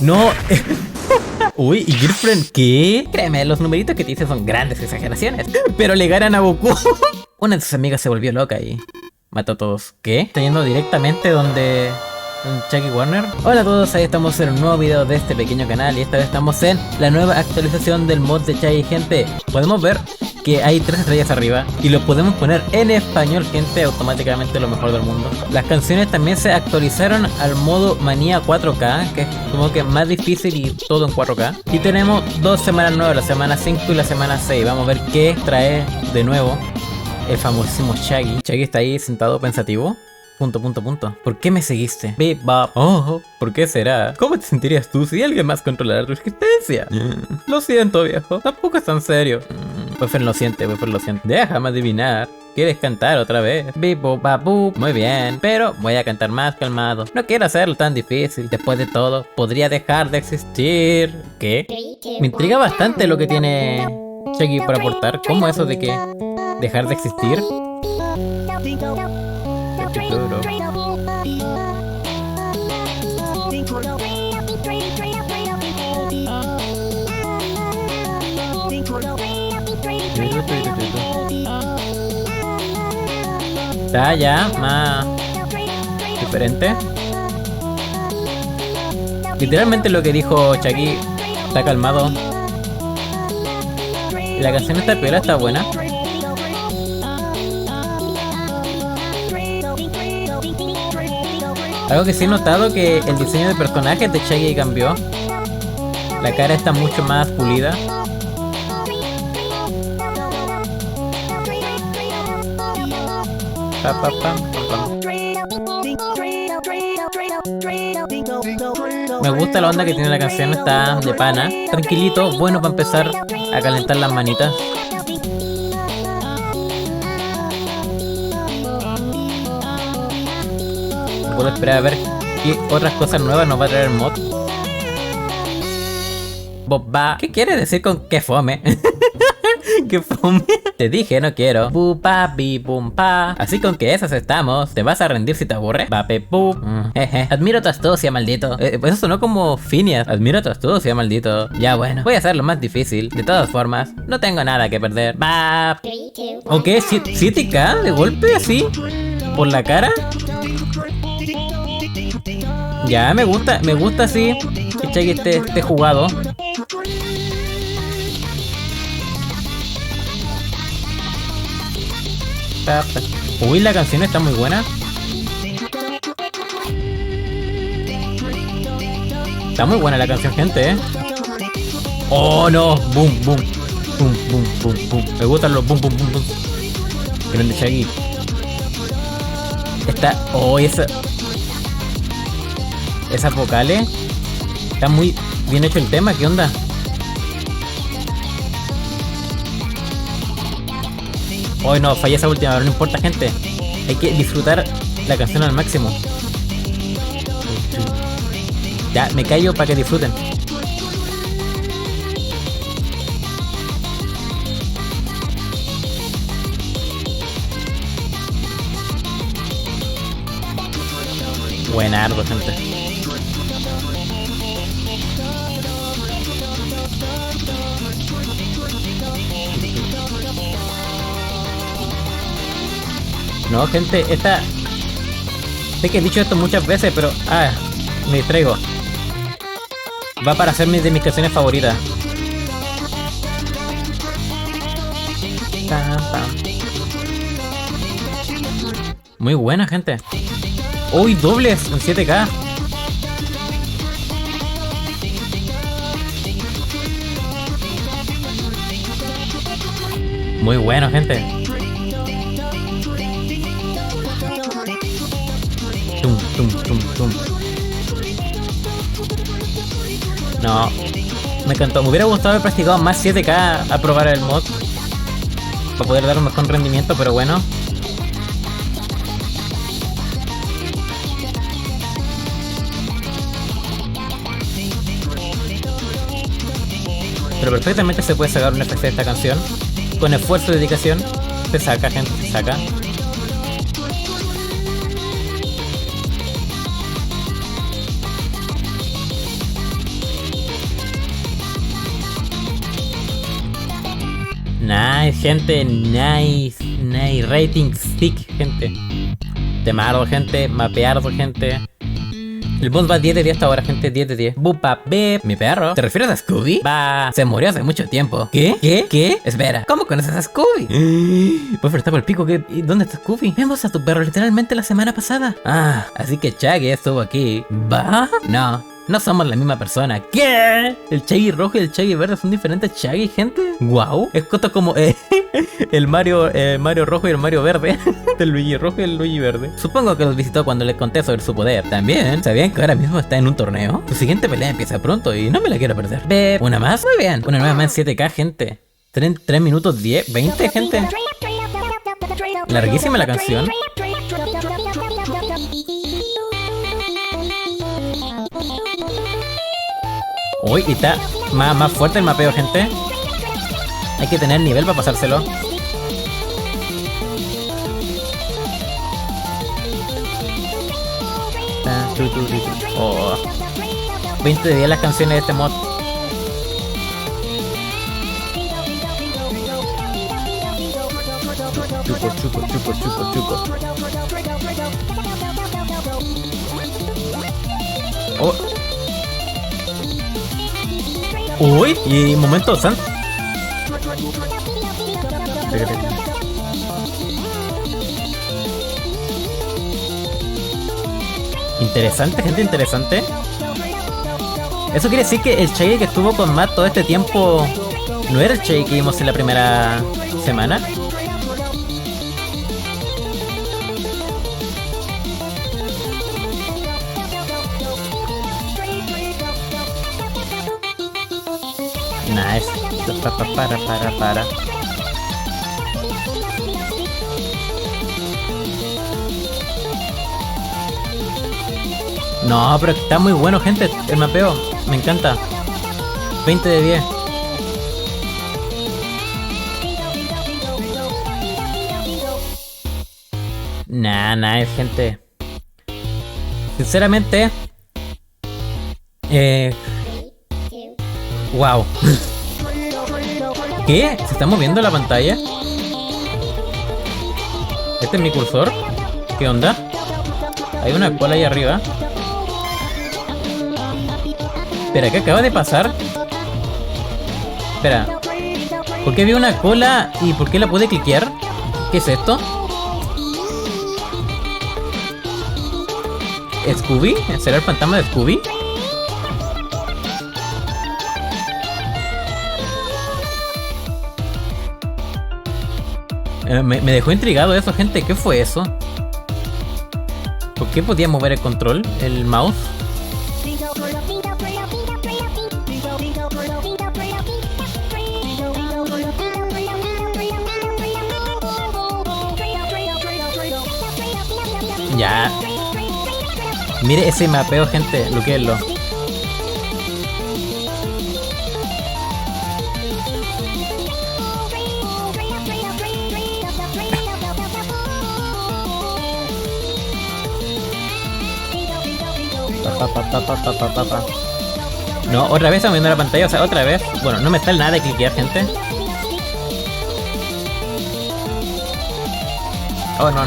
No. Uy, ¿y Girlfriend qué? Créeme, los numeritos que te hice son grandes exageraciones. Pero le ganan a Goku. Una de sus amigas se volvió loca y mató a todos. ¿Qué? Está yendo directamente donde Chucky Warner. Hola a todos, ahí estamos en un nuevo video de este pequeño canal. Y esta vez estamos en la nueva actualización del mod de Chucky, gente. Podemos ver que hay 3 estrellas arriba y lo podemos poner en español, gente, automáticamente lo mejor del mundo. Las canciones también se actualizaron al modo manía 4K, que es como que más difícil y todo en 4K. Y tenemos 2 semanas nuevas, la semana 5 y la semana 6. Vamos a ver qué trae de nuevo el famosísimo Chucky. Chucky está ahí sentado pensativo. Punto. ¿Por qué me seguiste? Bebop. Oh, ¿por qué será? ¿Cómo te sentirías tú si alguien más controlara tu existencia? Lo siento, viejo. Tampoco es tan serio. Buffer lo siente. Déjame adivinar. ¿Quieres cantar otra vez? Bebop, babu. Muy bien, pero voy a cantar más calmado. No quiero hacerlo tan difícil. Después de todo, podría dejar de existir. ¿Qué? Me intriga bastante lo que tiene Chucky para aportar. ¿Cómo eso de que dejar de existir? Está ya más diferente. Literalmente lo que dijo Chucky. Está calmado. La canción está piola, está buena. Algo que sí he notado, que el diseño de personajes de Chucky cambió. La cara está mucho más pulida. Me gusta la onda que tiene la canción, está de pana. Tranquilito, bueno para empezar a calentar las manitas. Puedo esperar a ver qué otras cosas nuevas nos va a traer el mod. Boba. ¿Qué quiere decir con que fome? ¿Qué fome? Te dije, no quiero. Bupa, bi, bum, pa. Así con que esas estamos. ¿Te vas a rendir si te aburre? Vape, pup. Admiro tu astucia, maldito. Pues eso sonó como Phineas. Admiro tu astucia, maldito. Ya bueno, voy a hacerlo más difícil. De todas formas, no tengo nada que perder. Bap. Ok, 7K de golpe así. Por la cara. Ya, me gusta así. Que Chucky esté jugado. Uy, la canción está muy buena. Está muy buena la canción, gente, Oh, no. Boom. Me gustan los boom. Grande Chucky. Está... Oh, esas vocales. Está muy bien hecho el tema. ¿Qué onda? Hoy no, fallé esa última, pero no importa, gente. Hay que disfrutar la canción al máximo. Ya, me callo para que disfruten. Buenardo, gente. No, gente, esta... Sé que he dicho esto muchas veces, pero... me distraigo. Va para ser de mis canciones favoritas. Muy buena, gente. Uy, dobles en 7K. Muy bueno, gente. Tum. No, me encantó. Me hubiera gustado haber practicado más 7K a probar el mod para poder dar un mejor rendimiento, pero bueno. Pero perfectamente se puede sacar un efecto de esta canción. Con esfuerzo y dedicación se saca, gente, se saca. Nice, gente, nice. Nice, rating stick, gente. Temardo, gente, mapeardo, gente. El boss va 10 de 10 hasta ahora, gente, 10 de 10. Bupa, bep. Mi perro. ¿Te refieres a Scooby? Va, se murió hace mucho tiempo. ¿Qué? ¿Qué? ¿Qué? Espera, ¿cómo conoces a Scooby? Pues está por el pico, ¿qué? ¿Dónde está Scooby? Vimos a tu perro literalmente la semana pasada. Ah, así que Shaggy estuvo aquí. ¿Va? No somos la misma persona. ¿Qué? El Shaggy rojo y el Shaggy verde son diferentes Shaggy, gente. Wow. Es como el Mario rojo y el Mario verde. El Luigi rojo y el Luigi verde. Supongo que los visitó cuando les conté sobre su poder. También, ¿sabían que ahora mismo está en un torneo? Su siguiente pelea empieza pronto y no me la quiero perder. Bep. ¿Una más? Muy bien. Una nueva más en 7K, gente. 3 minutos 10, 20, gente. Larguísima la canción. Uy, y está más fuerte el mapeo, gente. Hay que tener nivel para pasárselo. Oh. 20 de 10 las canciones de este mod. Chuco. Oh. Uy, y momento san. Interesante, gente, interesante. Eso quiere decir que el Shaggy que estuvo con Matt todo este tiempo no era el Shaggy que vimos en la primera semana. Nice. Para. No, pero está muy bueno, gente, el mapeo. Me encanta. 20 de 10. Nice, gente. Sinceramente, wow. ¿Qué? ¿Se está moviendo la pantalla? ¿Este es mi cursor? ¿Qué onda? Hay una cola ahí arriba. Espera, ¿qué acaba de pasar? Espera. ¿Por qué vi una cola y por qué la pude cliquear? ¿Qué es esto? ¿Scooby? ¿Será el fantasma de Scooby? Me dejó intrigado eso, gente. ¿Qué fue eso? ¿Por qué podía mover el control? ¿El mouse? Ya. Mire ese mapeo, gente. Luquéenlo. No, otra vez estamos viendo la pantalla, o sea, otra vez. Bueno, no me está nada de cliquear, gente. Oh, no.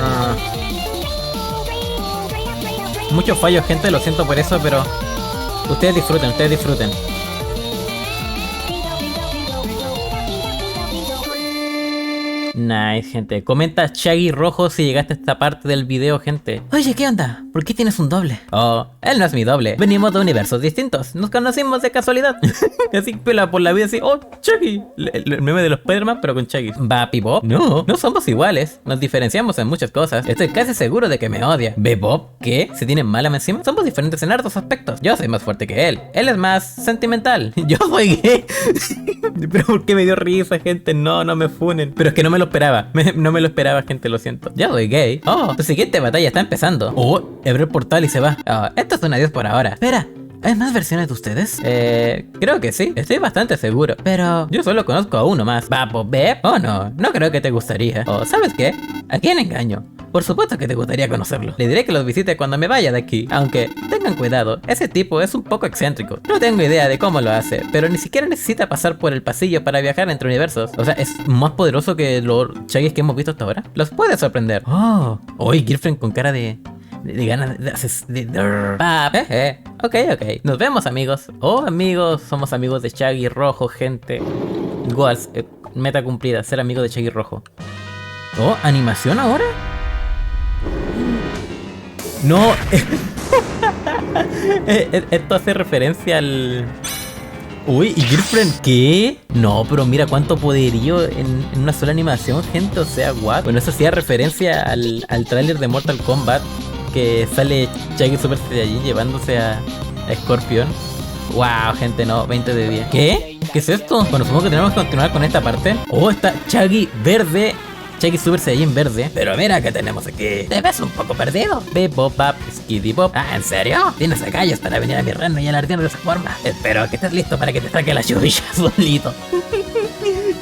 Muchos fallos, gente, lo siento por eso, pero ustedes disfruten. Nice, gente. Comenta Shaggy rojo si llegaste a esta parte del video, gente. Oye, ¿qué onda? ¿Por qué tienes un doble? Oh, él no es mi doble. Venimos de universos distintos. Nos conocimos de casualidad. Así pela por la vida así. Oh, Shaggy. El meme de los Spider-Man, pero con Shaggy. ¿Va, Bebop? No somos iguales. Nos diferenciamos en muchas cosas. Estoy casi seguro de que me odia. ¿Bebop? ¿Qué? ¿Se tienen mala encima? Somos diferentes en hartos aspectos. Yo soy más fuerte que él. Él es más sentimental. Yo soy gay. Pero ¿por qué me dio risa, gente? No me funen. Pero es que no me lo esperaba. No me lo esperaba, gente, lo siento. Ya soy gay. Oh, tu siguiente batalla está empezando. Oh, abrió el portal y se va. Oh, esto es un adiós por ahora. Espera, ¿hay más versiones de ustedes? Creo que sí. Estoy bastante seguro. Pero yo solo conozco a uno más. ¿Papo Bep? Oh, no creo que te gustaría. Oh, ¿sabes qué? ¿A quién engaño? Por supuesto que te gustaría conocerlo. Le diré que los visite cuando me vaya de aquí. Aunque, tengan cuidado, ese tipo es un poco excéntrico. No tengo idea de cómo lo hace, pero ni siquiera necesita pasar por el pasillo para viajar entre universos. O sea, es más poderoso que los Chagis que hemos visto hasta ahora. Los puede sorprender. Oh, hoy Girlfriend con cara de ganas de... Ok. Nos vemos, amigos. Oh, amigos. Somos amigos de Shaggy Rojo, gente. Goals. Meta cumplida. Ser amigo de Shaggy Rojo. Oh, ¿animación ahora? No. Esto hace referencia al... Uy, ¿y Girlfriend qué? No, pero mira cuánto poderío en una sola animación, gente. O sea, what? Bueno, eso hacía referencia al tráiler de Mortal Kombat, que sale Shaggy Super Saiyajin llevándose a Scorpion. Wow, gente, no, 20 de 10. ¿Qué? ¿Qué es esto? Bueno, supongo que tenemos que continuar con esta parte. Oh, está Shaggy verde. Shaggy Super Saiyajin verde. Pero mira que tenemos aquí. Te ves un poco perdido. Bebop, Skiddy Bop. Ah, ¿en serio? ¿Tienes agallas para venir a mi reino y alardear de esa forma? Espero que estés listo para que te saque la churrilla solito.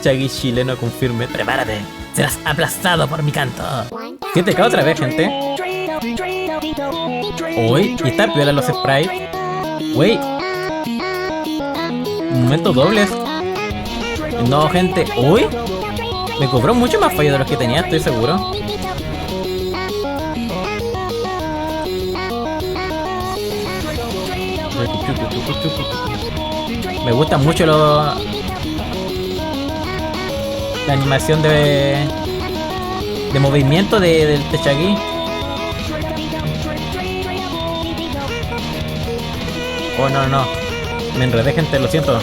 Shaggy chileno confirme. Prepárate. Serás aplastado por mi canto. 7K otra vez, gente. Uy, y está piola los sprites. Wey. Momentos dobles. No, gente. Uy. Me cobró mucho más fallo de los que tenía, estoy seguro. Me gusta mucho la animación de movimiento del Shaggy. Oh, no. Me enredé, gente, lo siento.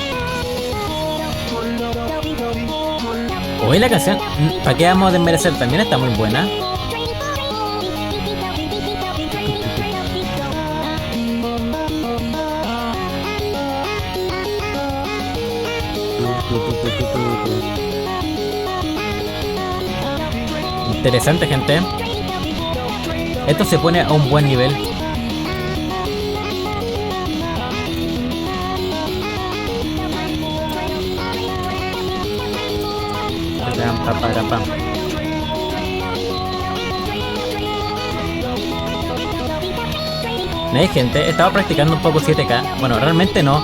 Hoy la canción, ¿para qué vamos a desmerecer? También está muy buena. Interesante, gente. Esto se pone a un buen nivel. ¿Veis, gente? Estaba practicando un poco 7K. Bueno, realmente no.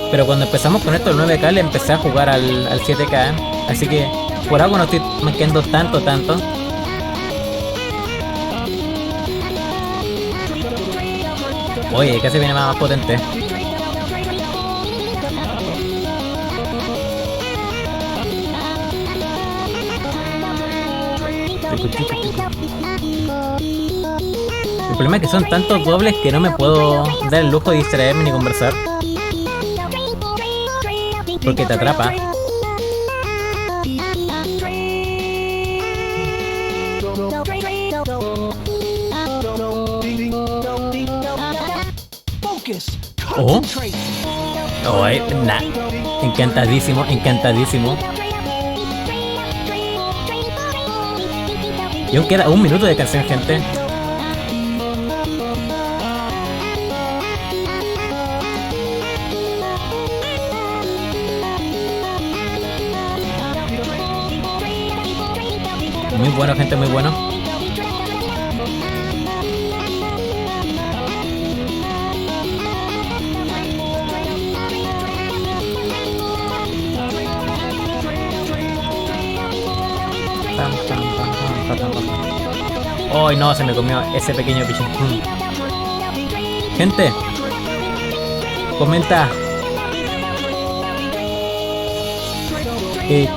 Pero cuando empezamos con esto el 9K le empecé a jugar al 7K. Así que por algo no estoy mezclando tanto. Oye, casi viene más potente. El problema es que son tantos dobles que no me puedo dar el lujo de distraerme ni conversar, porque te atrapa. Oh, encantadísimo. Y aún queda 1 minuto de canción, gente. Muy bueno, gente, muy bueno. Ay, no, se me comió ese pequeño pichín. Gente, comenta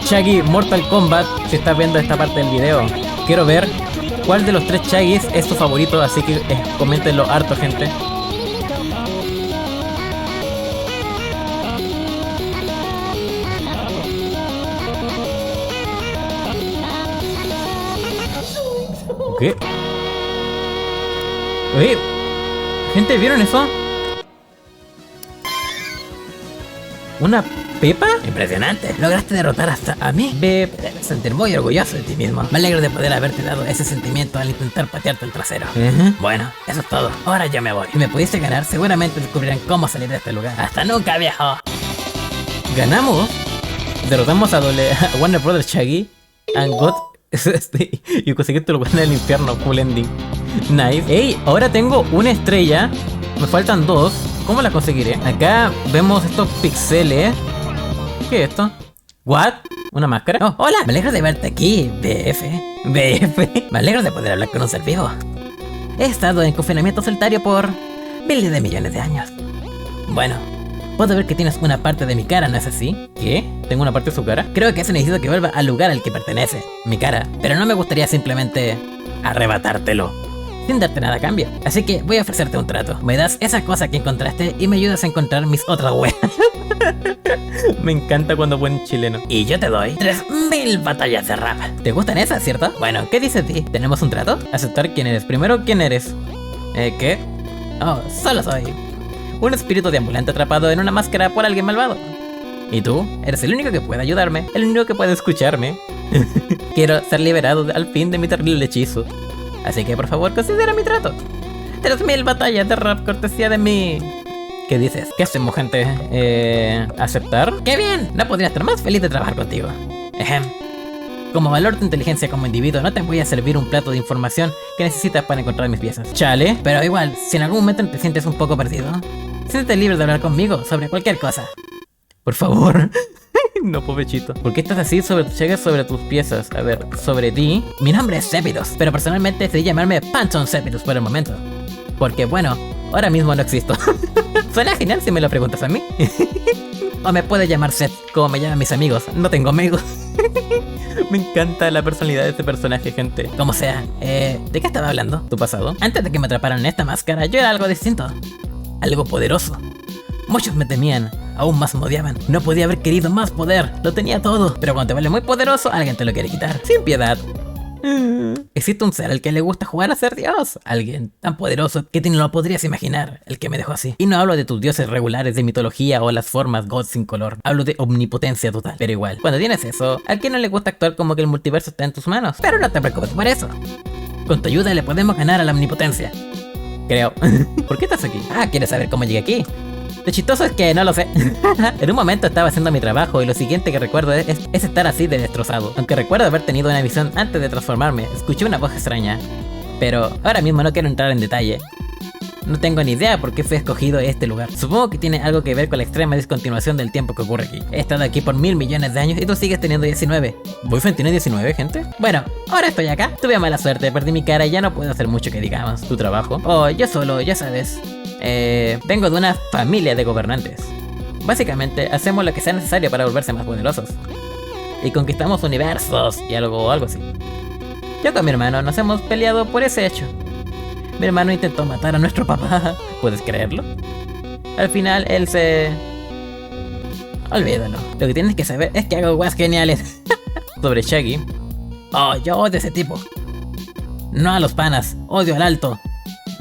Shaggy Mortal Kombat si estás viendo esta parte del video. Quiero ver cuál de los 3 Shaggys es tu favorito, así que coméntenlo harto, gente. ¿Qué? Oye, gente, ¿vieron eso? ¿Una Pepa? Impresionante. Lograste derrotar hasta a mí. Te debes sentir muy orgulloso de ti mismo. Me alegro de poder haberte dado ese sentimiento al intentar patearte el trasero. Bueno, eso es todo. Ahora ya me voy. Si me pudiste ganar, seguramente descubrirán cómo salir de este lugar. ¡Hasta nunca, viejo! ¿Ganamos? Derrotamos a Warner Brothers Shaggy and God y conseguiste lo bueno del infierno. Full ending. Nice. Ey, ahora tengo una estrella. Me faltan 2. ¿Cómo la conseguiré? Acá vemos estos pixeles. ¿Qué es esto? ¿What? ¿Una máscara? Oh, hola, me alegro de verte aquí, BF. Me alegro de poder hablar con un ser vivo. He estado en confinamiento solitario por miles de millones de años. Bueno, puedo ver que tienes una parte de mi cara, ¿no es así? ¿Qué? ¿Tengo una parte de su cara? Creo que es necesario que vuelva al lugar al que pertenece, mi cara. Pero no me gustaría simplemente arrebatártelo sin darte nada a cambio. Así que voy a ofrecerte un trato. Me das esa cosa que encontraste y me ayudas a encontrar mis otras weas. Me encanta cuando buen chileno. Y yo te doy 3000 batallas de rap. ¿Te gustan esas, cierto? Bueno, ¿qué dices de ti? ¿Tenemos un trato? Aceptar quién eres. Primero, ¿quién eres? ¿Qué? Oh, solo soy un espíritu deambulante atrapado en una máscara por alguien malvado. ¿Y tú? Eres el único que puede ayudarme, el único que puede escucharme. Quiero ser liberado al fin de mi terrible hechizo. Así que por favor considera mi trato. 3000 batallas de rap cortesía de mí. ¿Qué dices? ¿Qué hacemos, gente? ¿Aceptar? ¡Qué bien! No podría estar más feliz de trabajar contigo. Como valor de inteligencia como individuo, no te voy a servir un plato de información que necesitas para encontrar mis piezas. Chale, pero igual, si en algún momento te sientes un poco perdido, siéntete libre de hablar conmigo sobre cualquier cosa. Por favor. No, pobrecito. ¿Por qué estás así sobre tus piezas? A ver, sobre ti. Mi nombre es Sepidus, pero personalmente decidí llamarme Panton Sepidus por el momento. Porque bueno, ahora mismo no existo. Suena genial si me lo preguntas a mí. O me puedes llamar Seth, como me llaman mis amigos. No tengo amigos. Me encanta la personalidad de este personaje, gente. Como sea, ¿de qué estaba hablando? ¿Tu pasado? Antes de que me atraparan en esta máscara, yo era algo distinto. Algo poderoso. Muchos me temían, aún más me odiaban. No podía haber querido más poder, lo tenía todo. Pero cuando te vuelve muy poderoso, alguien te lo quiere quitar. Sin piedad. Existe un ser al que le gusta jugar a ser Dios. Alguien tan poderoso que ni lo podrías imaginar, el que me dejó así. Y no hablo de tus dioses regulares de mitología o las formas God sin color. Hablo de omnipotencia total. Pero igual, cuando tienes eso, ¿a quién no le gusta actuar como que el multiverso está en tus manos? Pero no te preocupes por eso. Con tu ayuda le podemos ganar a la omnipotencia. Creo. ¿Por qué estás aquí? Ah, ¿quieres saber cómo llegué aquí? Lo chistoso es que no lo sé. En un momento estaba haciendo mi trabajo y lo siguiente que recuerdo es estar así de destrozado. Aunque recuerdo haber tenido una visión antes de transformarme, escuché una voz extraña. Pero ahora mismo no quiero entrar en detalle. No tengo ni idea por qué fue escogido este lugar. Supongo que tiene algo que ver con la extrema discontinuación del tiempo que ocurre aquí. He estado aquí por 1000 millones de años y tú sigues teniendo 19. ¿Boyfriend tiene 19, gente? Bueno, ahora estoy acá. Tuve mala suerte, perdí mi cara y ya no puedo hacer mucho que digamos. ¿Tu trabajo? Oh, yo solo, ya sabes. Vengo de una familia de gobernantes. Básicamente, hacemos lo que sea necesario para volverse más poderosos. Y conquistamos universos y algo así. Yo con mi hermano nos hemos peleado por ese hecho. Mi hermano intentó matar a nuestro papá. ¿Puedes creerlo? Al final, él se... Olvídalo. Lo que tienes que saber es que hago guas geniales. Sobre Shaggy. Oh, yo odio a ese tipo. No a los panas, odio al alto.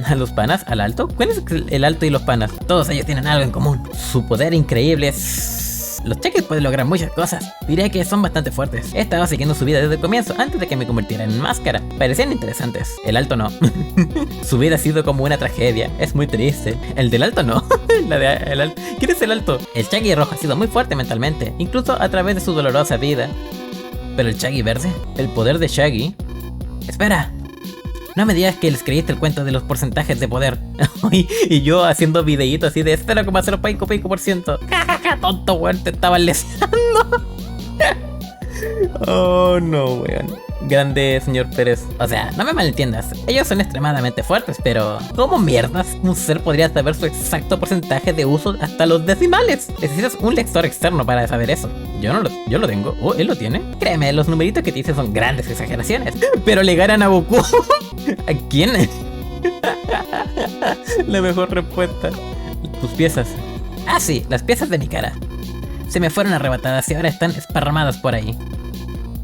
¿A los panas? ¿Al alto? ¿Cuál es el alto y los panas? Todos ellos tienen algo en común. Su poder increíble es... Los Shaggy pueden lograr muchas cosas. Diría que son bastante fuertes. He estado siguiendo su vida desde el comienzo, antes de que me convirtiera en máscara. Parecían interesantes. El alto no. Su vida ha sido como una tragedia. Es muy triste. El del alto no. El alto. ¿Quién es el alto? El Shaggy rojo ha sido muy fuerte mentalmente, incluso a través de su dolorosa vida. Pero el Shaggy verde, el poder de Shaggy... Espera. No me digas que les creíste el cuento de los porcentajes de poder. Y yo haciendo videitos así de 0,05%. Jajaja, tonto weón, te estaban leseando. Oh no, weón. Grande, señor Pérez. O sea, no me malentiendas. Ellos son extremadamente fuertes, pero... ¿Cómo mierdas un ser podría saber su exacto porcentaje de uso hasta los decimales? Necesitas un lector externo para saber eso. Yo lo tengo. Oh, ¿él lo tiene? Créeme, los numeritos que te dicen son grandes exageraciones. Pero le ganan a Goku. ¿A quién? La mejor respuesta. Tus piezas. Ah, sí, las piezas de mi cara. Se me fueron arrebatadas y ahora están esparramadas por ahí.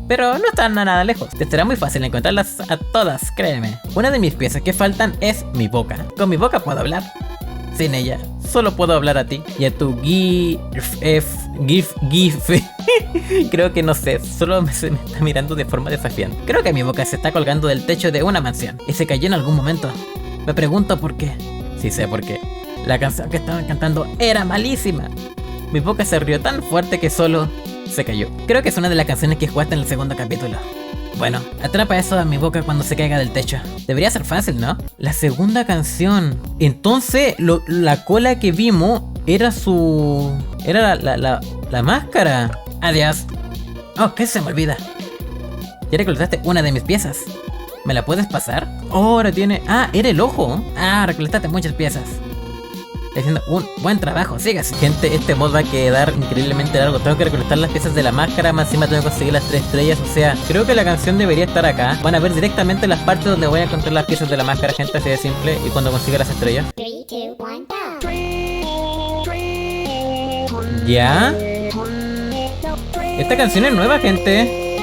Pero no están a nada lejos. Te será muy fácil encontrarlas a todas, créeme. Una de mis piezas que faltan es mi boca. Con mi boca puedo hablar. Sin ella, solo puedo hablar a ti. Y a tu GIF. Creo que no sé, solo se me está mirando de forma desafiante. Creo que mi boca se está colgando del techo de una mansión y se cayó en algún momento. Me pregunto por qué. Sí sé por qué. La canción que estaban cantando era malísima. Mi boca se rió tan fuerte que solo Se cayó. Creo que es una de las canciones que jugaste en el segundo capítulo. Bueno, atrapa eso a mi boca cuando se caiga del techo. Debería ser fácil, ¿no? La segunda canción. Entonces, la cola que vimos era su... Era la máscara. Adiós. Oh, ¿qué se me olvida? Ya recolectaste una de mis piezas. ¿Me la puedes pasar? Oh, ahora tiene... Ah, era el ojo. Ah, recolectaste muchas piezas. Estoy haciendo un buen trabajo, sigas. Gente, este mod va a quedar increíblemente largo. Tengo que recolectar las piezas de la máscara, más encima tengo que conseguir las 3 estrellas. O sea, creo que la canción debería estar acá. Van a ver directamente las partes donde voy a encontrar las piezas de la máscara, gente, así de simple. Y cuando consiga las estrellas. 3, 2, 1, go. ¿Ya? Esta canción es nueva, gente.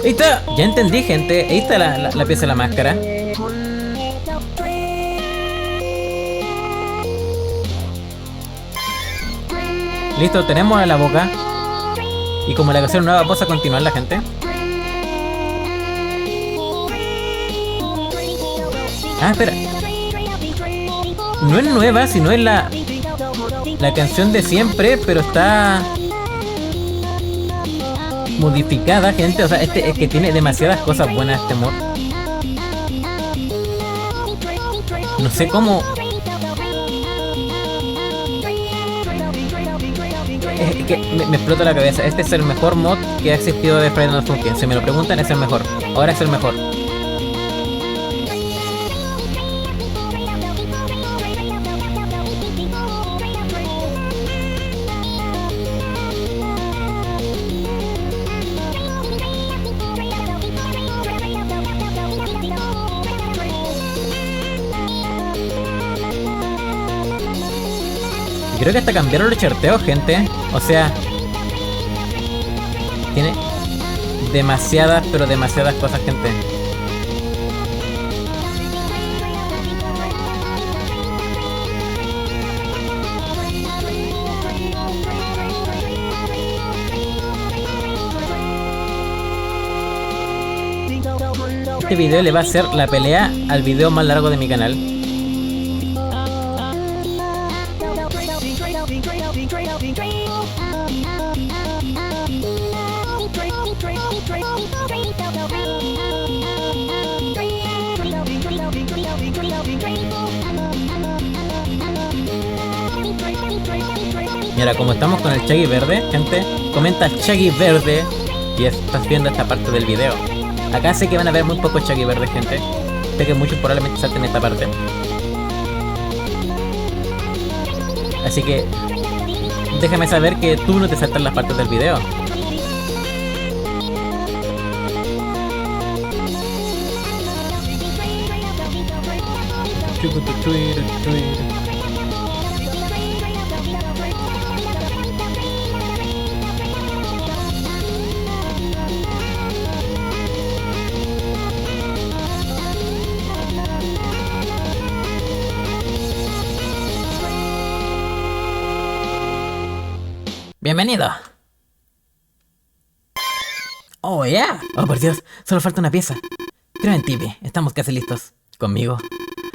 Ahí está. Ya entendí, gente. Ahí está la pieza de la máscara. Listo, tenemos a la boca. Y como la canción nueva, vamos a continuar, la gente. Ah, espera. No es nueva, sino es la canción de siempre, pero está modificada, gente. O sea, es que tiene demasiadas cosas buenas este mod. No sé cómo... Es que me explota la cabeza. Este es el mejor mod que ha existido de Friday Night Funkin'. Si me lo preguntan, es el mejor. Ahora es el mejor. Creo que hasta cambiaron los charteos, gente. O sea, tiene demasiadas, pero demasiadas cosas, gente. Este video le va a hacer la pelea al video más largo de mi canal. Y ahora, como estamos con el Chaggy verde, gente, comenta Chaggy verde y estás viendo esta parte del video. Acá sé que van a ver muy poco Chaggy verde, gente. Sé que muchos probablemente salten esta parte. Así que déjame saber que tú no te saltas las partes del video. Bienvenido. Oh, yeah. Oh, por Dios, solo falta una pieza. Creo en ti, estamos casi listos. ¿Conmigo?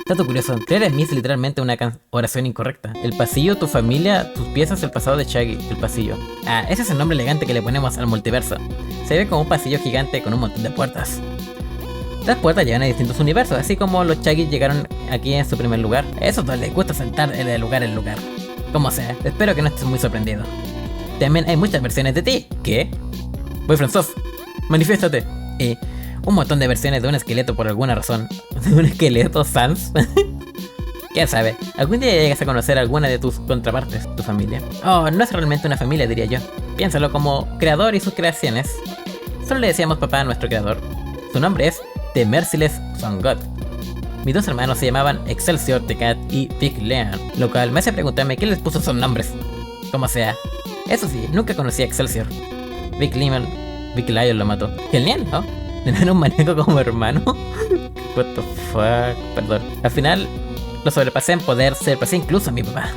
Dato curioso, creer en mí es literalmente una oración incorrecta. El pasillo, tu familia, tus piezas, el pasado de Chaggy. El pasillo. Ah, ese es el nombre elegante que le ponemos al multiverso. Se ve como un pasillo gigante con un montón de puertas. Las puertas llevan a distintos universos, así como los Chaggy llegaron aquí en su primer lugar. A esos dos les gusta saltar de lugar en lugar. Como sea, espero que no estés muy sorprendido. También hay muchas versiones de ti. ¿Qué? Boyfriend Soft, manifiéstate. Un montón de versiones de un esqueleto por alguna razón. ¿De un esqueleto, Sans? ¿Quién sabe? Algún día llegas a conocer alguna de tus contrapartes, tu familia. Oh, no es realmente una familia, diría yo. Piénsalo como creador y sus creaciones. Solo le decíamos papá a nuestro creador. Su nombre es The Merciless Sun God. Mis dos hermanos se llamaban Excelsior the Cat y Big Leon, lo cual me hace preguntarme quién les puso esos nombres. Como sea. Eso sí, nunca conocí a Excelsior. Big Lion lo mató. Genial, ¿no? ¿Tener un maníaco como hermano? What the fuck, perdón. Al final, lo sobrepasé en poder, sobrepasé incluso a mi papá.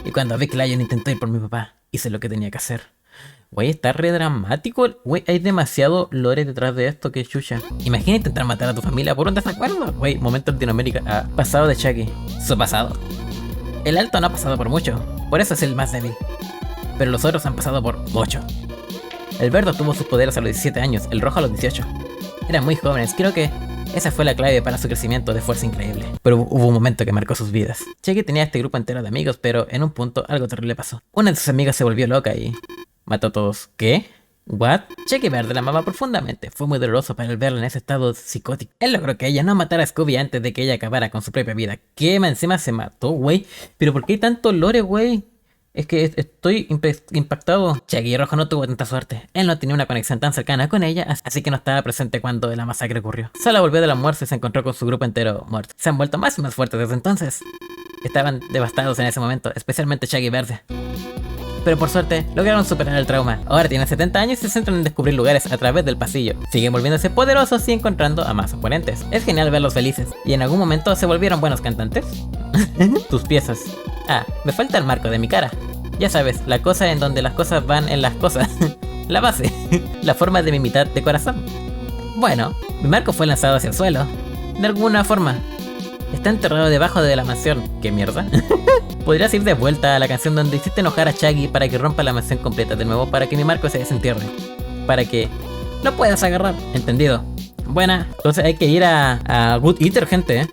Y cuando Big Lion intentó ir por mi papá, hice lo que tenía que hacer. Güey, está re dramático. Güey, hay demasiado lore detrás de esto que chucha. Imagina intentar matar a tu familia por un desacuerdo. Güey, momento Latinoamérica. Ah, pasado de Chaggy. Su pasado. El alto no ha pasado por mucho. Por eso es el más débil. pero los otros han pasado por mucho. El verde obtuvo sus poderes a los 17 años, el rojo a los 18. Eran muy jóvenes, creo que esa fue la clave para su crecimiento de fuerza increíble. Pero hubo un momento que marcó sus vidas. Chucky tenía este grupo entero de amigos, pero en un punto algo terrible pasó. Una de sus amigas se volvió loca y mató a todos. ¿Qué? ¿What? Chucky Verde la amaba profundamente. Fue muy doloroso para él verla en ese estado psicótico. Él logró que ella no matara a Scooby antes de que ella acabara con su propia vida. ¿Qué? Encima se mató, güey. ¿Pero por qué hay tanto lore, güey? Es que estoy impactado. Chucky Rojo no tuvo tanta suerte. Él no tenía una conexión tan cercana con ella, así que no estaba presente cuando la masacre ocurrió. Solo volvió de la muerte y se encontró con su grupo entero muerto. Se han vuelto más y más fuertes desde entonces. Estaban devastados en ese momento, especialmente Chucky Verde. Pero por suerte, lograron superar el trauma. Ahora tienen 70 años y se centran en descubrir lugares a través del pasillo. Siguen volviéndose poderosos y encontrando a más oponentes. Es genial verlos felices. ¿Y en algún momento se volvieron buenos cantantes? Tus piezas. Ah, me falta el marco de mi cara. Ya sabes, la cosa en donde las cosas van en las cosas. La base. La forma de mi mitad de corazón. Bueno, mi marco fue lanzado hacia el suelo. De alguna forma. Está enterrado debajo de la mansión. ¿Qué mierda? Podrías ir de vuelta a la canción donde hiciste enojar a Chucky para que rompa la mansión completa de nuevo para que mi marco se desentierre. Para que lo puedas agarrar. ¿Entendido? Buena. Entonces hay que ir a Good Eater, gente.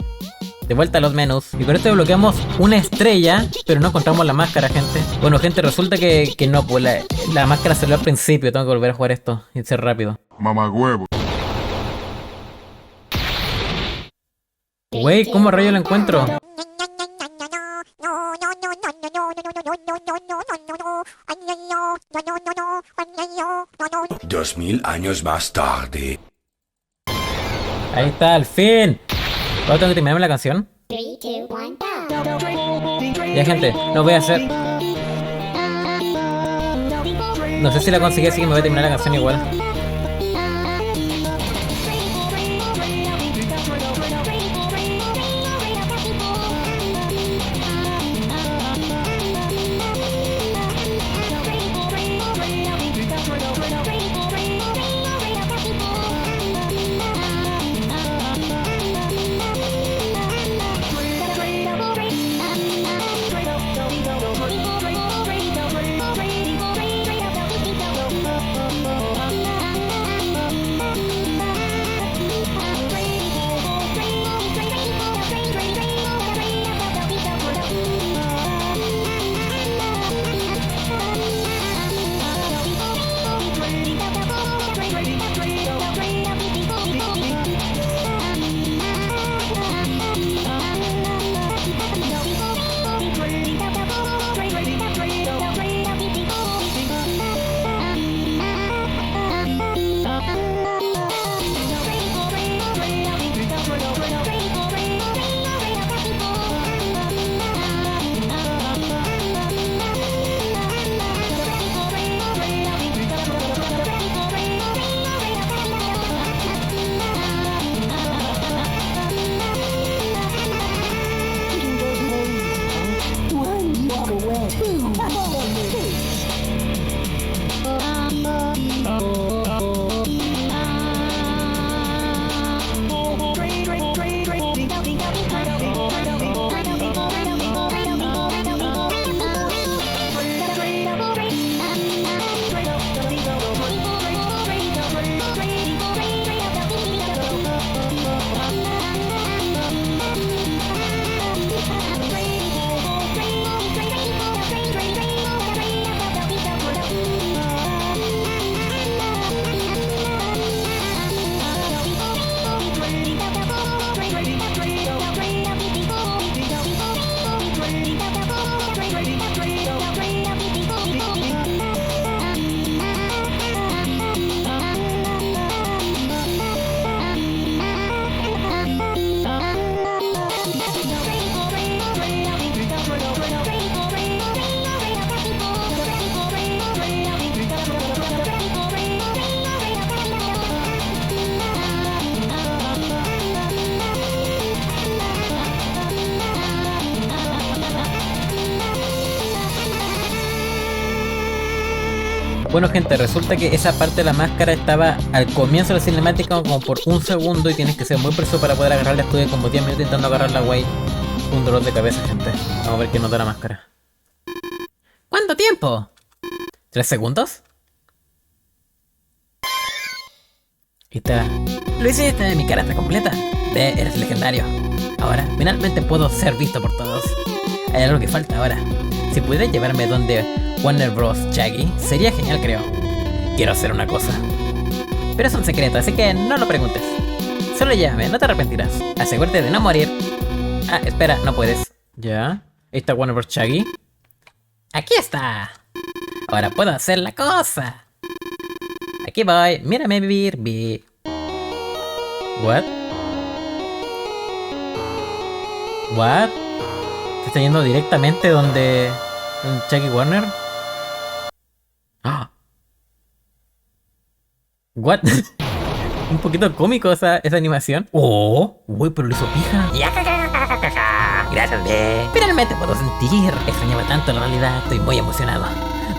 De vuelta a los menús. Y con esto desbloqueamos una estrella, pero no encontramos la máscara, gente. Bueno, gente, resulta que no, pues la máscara salió al principio. Tengo que volver a jugar esto y ser rápido. Mamagüevo. Wey, ¿cómo rayo lo encuentro? Dos mil años más tarde. Ahí está, al fin. ¿Cuándo tengo que terminar la canción? 3, 2, 1, go. Ya, gente, no voy a hacer. No sé si la conseguí, así que me voy a terminar la canción igual. Bueno, gente, resulta que esa parte de la máscara estaba al comienzo de la cinemática como por un segundo y tienes que ser muy preciso para poder agarrarla. Estuve como 10 minutos intentando agarrarla, güey. Un dolor de cabeza, gente. Vamos a ver qué nos da la máscara. ¿Cuánto tiempo? ¿3 segundos? Y está. Lo hiciste, mi cara está completa. Eres legendario. Ahora, finalmente puedo ser visto por todos. Hay algo que falta ahora. Si pudieras llevarme donde Warner Bros. Shaggy, sería genial, creo. Quiero hacer una cosa. Pero es un secreto, así que no lo preguntes. Solo llévame, no te arrepentirás. Asegúrate de no morir. Ah, espera, no puedes. ¿Ya? Ahí está Warner Bros. Shaggy. ¡Aquí está! Ahora puedo hacer la cosa. Aquí voy, mírame vivir. What? What? ¿Se está yendo directamente donde Shaggy Warner? ¡Ah! What? Un poquito cómico esa animación. ¡Oh! ¡Uy, pero lo hizo pija! Gracias, B. Finalmente puedo sentir. Extrañaba tanto la realidad. Estoy muy emocionado.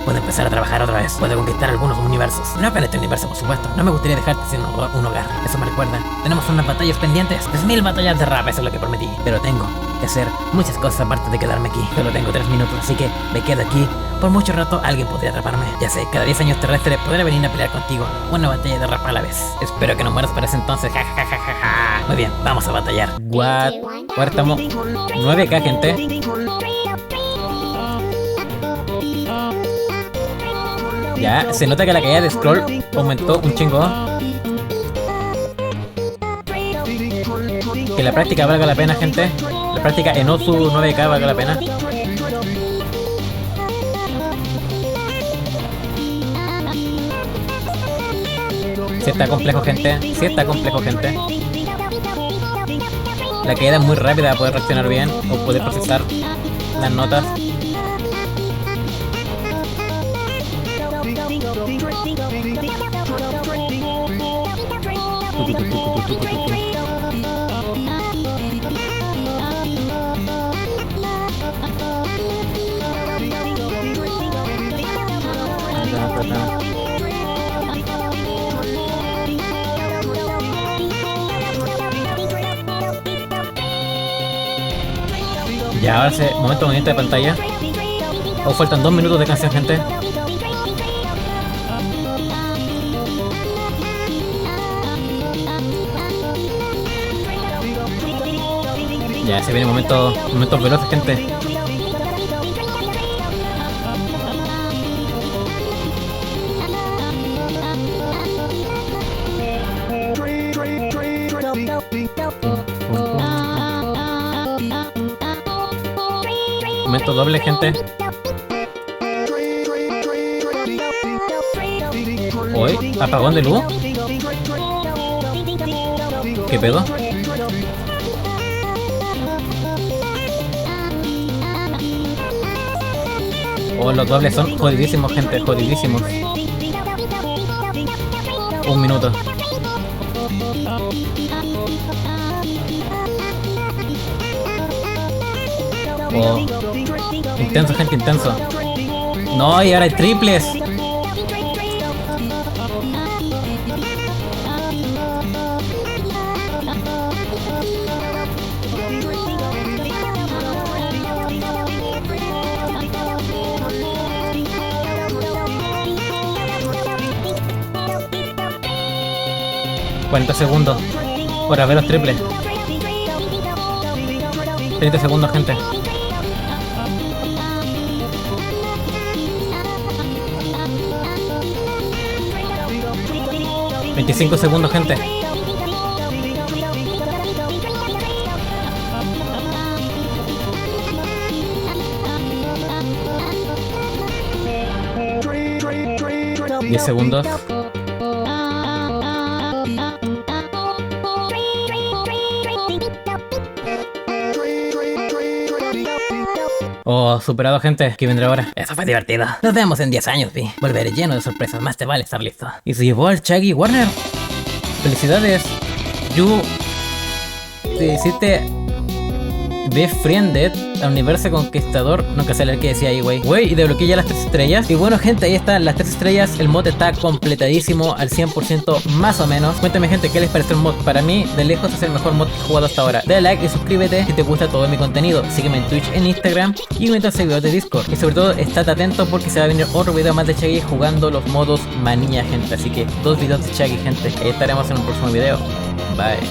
Puedo empezar a trabajar otra vez. Puedo conquistar algunos universos. No para este universo, por supuesto. No me gustaría dejarte sin un hogar. Eso me recuerda. Tenemos unas batallas pendientes. 1000 batallas de rap, eso es lo que prometí. Pero tengo que hacer muchas cosas aparte de quedarme aquí. Solo tengo 3 minutos, así que me quedo aquí. Por mucho rato alguien podría atraparme. Ya sé, cada 10 años terrestres podré venir a pelear contigo. Una batalla de rap a la vez. Espero que no mueras para ese entonces. Ja. Muy bien, vamos a batallar. What? Ahora estamos 9K, gente. Ya, se nota que la caída de scroll aumentó un chingo. Que la práctica valga la pena, gente. La práctica en Osu 9K valga la pena. Sí está complejo, gente. Sí está complejo, gente. La caída es muy rápida para poder reaccionar bien o poder procesar las notas. Ya, ahora se momento de movimiento de pantalla. Aún faltan 2 minutos de canción, gente. Ya, se viene momentos veloces, gente. Momento doble, gente. Hoy, apagón de luz. ¿Qué pedo? Oh, los dobles son jodidísimos, gente, jodidísimos. 1 minuto. Oh. Intenso, gente, intenso. No, y ahora hay triples. $40 segundos para ver los triples. 30 segundos, gente. $25 segundos, gente. $10 segundos. Oh, superado, gente. ¿Qué vendrá ahora? Eso fue divertido. Nos vemos en 10 años, Vi. Volveré lleno de sorpresas. Más te vale estar listo. Y se llevó al Shaggy Warner. Felicidades. Te hiciste Befriended al universo conquistador. Nunca sale el que decía ahí, güey. Y desbloqueé ya las 3 estrellas. Y bueno, gente, ahí están las 3 estrellas. El mod está completadísimo al 100% más o menos. Cuéntame, gente, ¿qué les parece el mod? Para mí, de lejos, es el mejor mod que he jugado hasta ahora. Dale like y suscríbete si te gusta todo mi contenido. Sígueme en Twitch, en Instagram y en nuestros servidores de Discord. Y sobre todo, estate atento porque se va a venir otro video más de Chaggy jugando los modos manía, gente. Así que 2 videos de Chaggy, gente. Ahí estaremos en un próximo video. Bye.